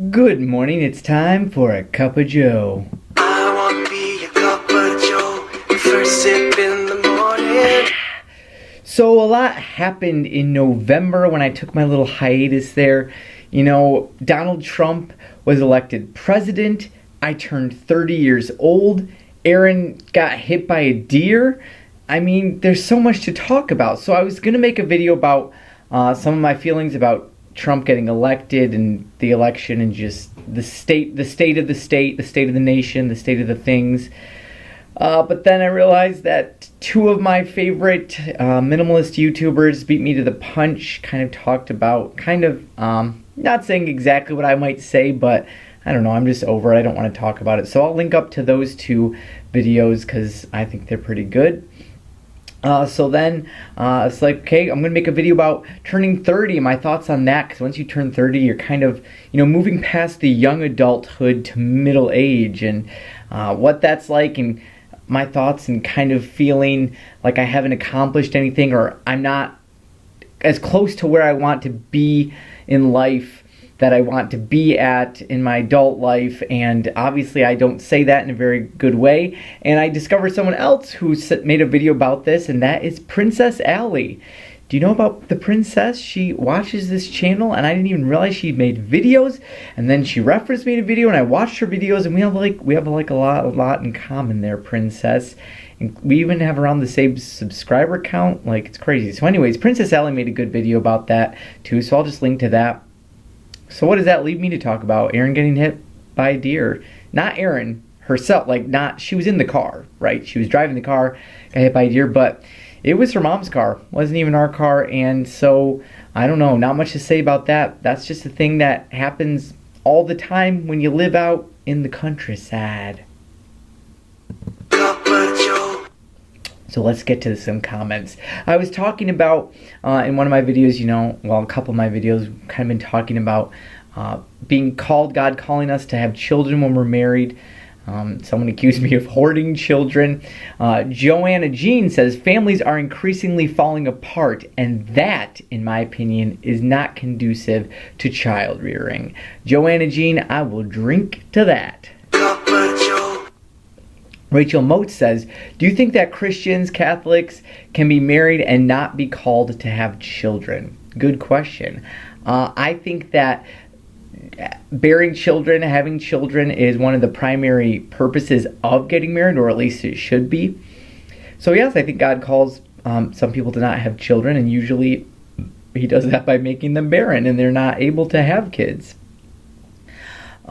Good morning, it's time for a cup of joe. I want to be a cup of joe, first sip in the morning. So a lot happened in November when I took my little hiatus there. You know, Donald Trump was elected president. I turned 30 years old. Aaron got hit by a deer. I mean, there's so much to talk about. So I was going to make a video about some of my feelings about Trump getting elected and the election and just the state of the state of the nation, the state of the things. But then I realized that two of my favorite minimalist YouTubers beat me to the punch, kind of talked about, not saying exactly what I might say, but I don't know, I'm just over it. I don't want to talk about it. So I'll link up to those two videos because I think they're pretty good. So then it's like, okay, I'm going to make a video about turning 30 and my thoughts on that, because once you turn 30, you're kind of, moving past the young adulthood to middle age and what that's like, and my thoughts and kind of feeling like I haven't accomplished anything or I'm not as close to where I want to be in life that I want to be at in my adult life, and obviously I don't say that in a very good way. And I discovered someone else who made a video about this, and that is Princess Ellie. Do you know about the princess? She watches this channel, and I didn't even realize she made videos. And then she referenced me in a video, and I watched her videos, and we have a lot in common there, Princess. And we even have around the same subscriber count. Like, it's crazy. So, anyways, Princess Ellie made a good video about that too. So I'll just link to that. So what does that lead me to talk about? Aaron getting hit by a deer. Not Aaron herself, she was in the car, right? She was driving the car, got hit by a deer, but it was her mom's car. It wasn't even our car, and so, I don't know, not much to say about that. That's just a thing that happens all the time when you live out in the countryside. So let's get to some comments. I was talking about, in one of my videos, a couple of my videos, kind of been talking about being called, God calling us to have children when we're married. Someone accused me of hoarding children. Joanna Jean says, families are increasingly falling apart, and that, in my opinion, is not conducive to child rearing. Joanna Jean, I will drink to that. Rachel Moat says, do you think that Christians, Catholics, can be married and not be called to have children? Good question. I think that bearing children, having children is one of the primary purposes of getting married, or at least it should be. So yes, I think God calls some people to not have children, and usually he does that by making them barren and they're not able to have kids.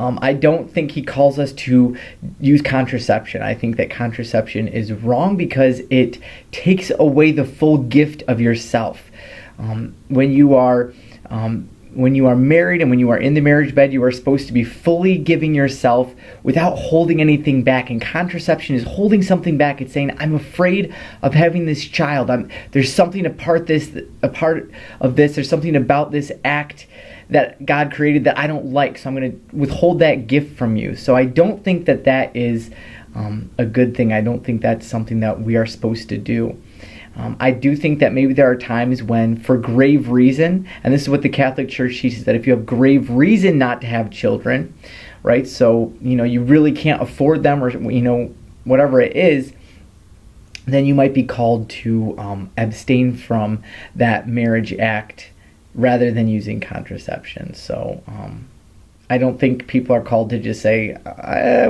I don't think he calls us to use contraception. I think that contraception is wrong because it takes away the full gift of yourself. When you are married and when you are in the marriage bed, you are supposed to be fully giving yourself without holding anything back. And contraception is holding something back. It's saying, I'm afraid of having this child. There's something a part of this. There's something about this act that God created that I don't like, so I'm going to withhold that gift from you. So I don't think that is a good thing. I don't think that's something that we are supposed to do. I do think that maybe there are times when, for grave reason, and this is what the Catholic Church teaches, that if you have grave reason not to have children, right, so, you really can't afford them, or, whatever it is, then you might be called to abstain from that marriage act rather than using contraception. So I don't think people are called to just say,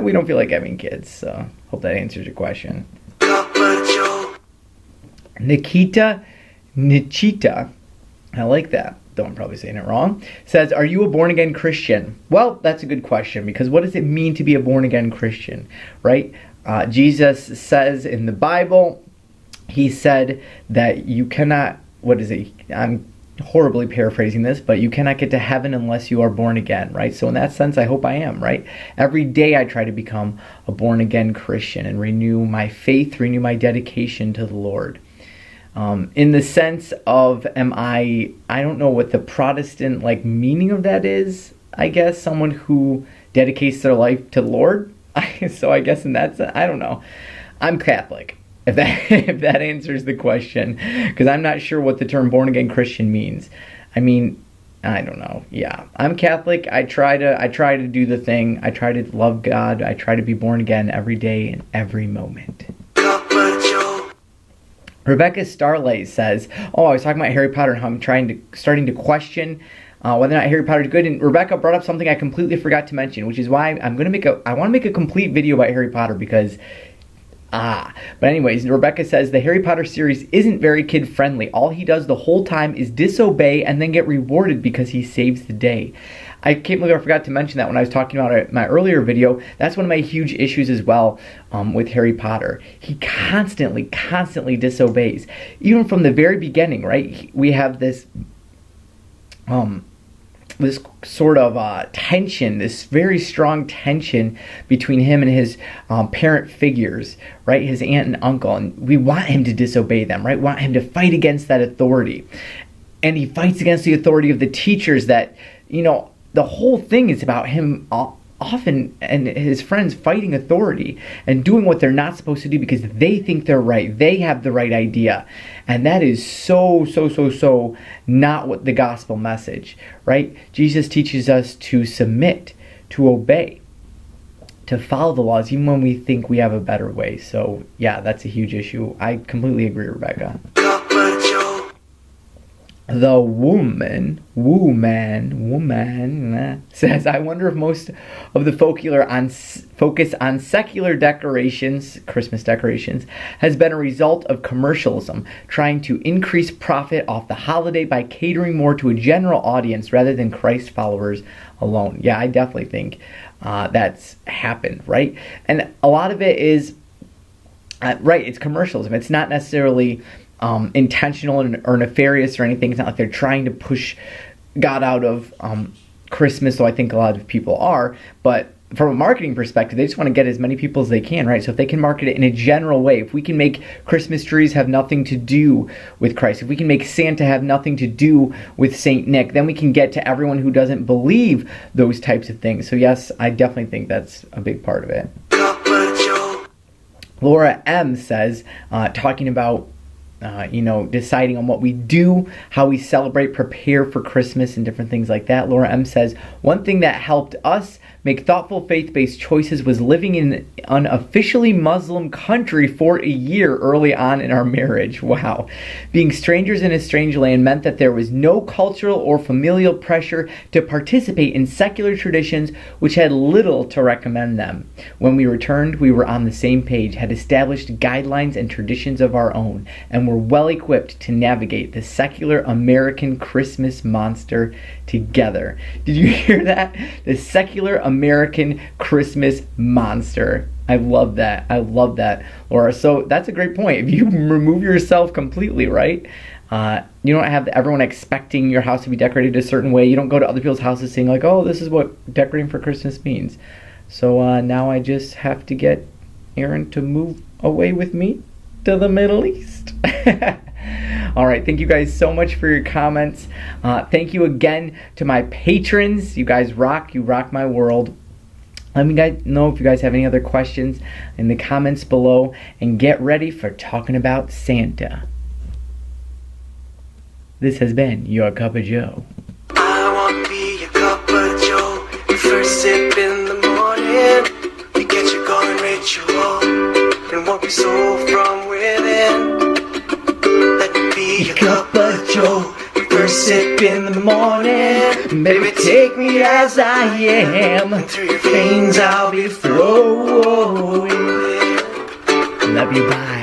we don't feel like having kids. So hope that answers your question. Nichita, I like that, though I'm probably saying it wrong, says, are you a born-again Christian? Well, that's a good question, because what does it mean to be a born-again Christian, right? Jesus says in the Bible, he said that you cannot, I'm horribly paraphrasing this, but you cannot get to heaven unless you are born again, right? So in that sense, I hope I am, right? Every day I try to become a born again Christian and renew my faith, renew my dedication to the Lord. In the sense of, I don't know what the Protestant meaning of that is, I guess, someone who dedicates their life to the Lord. So I guess in that sense, I don't know. I'm Catholic. If that answers the question, because I'm not sure what the term born again Christian means. I mean, I don't know. Yeah, I'm Catholic. I try to do the thing. I try to love God. I try to be born again every day and every moment. Rebecca Starlight says, "Oh, I was talking about Harry Potter and how I'm starting to question whether or not Harry Potter is good." And Rebecca brought up something I completely forgot to mention, which is why I want to make a complete video about Harry Potter because. But anyways, Rebecca says the Harry Potter series isn't very kid friendly. All he does the whole time is disobey and then get rewarded because he saves the day. I can't believe I forgot to mention that when I was talking about it in my earlier video. That's one of my huge issues as well with Harry Potter. He constantly disobeys. Even from the very beginning, right? We have this this sort of tension, this very strong tension between him and his parent figures, right? His aunt and uncle. And we want him to disobey them, right? We want him to fight against that authority. And he fights against the authority of the teachers that, you know, the whole thing is about him often and his friends fighting authority and doing what they're not supposed to do because they think they're right. They have the right idea. And that is so not what the gospel message, right? Jesus teaches us to submit, to obey, to follow the laws, even when we think we have a better way. So yeah, that's a huge issue. I completely agree, Rebecca. The woman says, I wonder if most of the focus on secular decorations, Christmas decorations, has been a result of commercialism, trying to increase profit off the holiday by catering more to a general audience rather than Christ followers alone. Yeah, I definitely think that's happened, right? And a lot of it is, right, it's commercialism. It's not necessarily intentional or nefarious or anything. It's not like they're trying to push God out of Christmas, though I think a lot of people are. But from a marketing perspective, they just want to get as many people as they can, right? So if they can market it in a general way, if we can make Christmas trees have nothing to do with Christ, if we can make Santa have nothing to do with Saint Nick, then we can get to everyone who doesn't believe those types of things. So yes, I definitely think that's a big part of it. Laura M says, talking about deciding on what we do, how we celebrate, prepare for Christmas and different things like that. Laura M says, one thing that helped us make thoughtful faith-based choices was living in an officially Muslim country for a year early on in our marriage. Wow. Being strangers in a strange land meant that there was no cultural or familial pressure to participate in secular traditions which had little to recommend them. When we returned, we were on the same page, had established guidelines and traditions of our own, and were well equipped to navigate the secular American Christmas monster together. Did you hear that? The secular American Christmas monster. I love that. I love that, Laura. So that's a great point. If you remove yourself completely, right? You don't have everyone expecting your house to be decorated a certain way. You don't go to other people's houses saying like, oh, this is what decorating for Christmas means. So now I just have to get Aaron to move away with me to the Middle East. All right, thank you guys so much for your comments. Thank you again to my patrons. You guys rock. You rock my world. Let me guys know if you guys have any other questions in the comments below, and get ready for talking about Santa. This has been your Cup of Joe. I want to be your cup of Joe. Your first sip in the morning. You get your going ritual and won't be sold from within. Let me be your cup of Joe. Your first sip in the morning. Baby, take me as I am, and through your veins I'll be flowing. Love you, bye.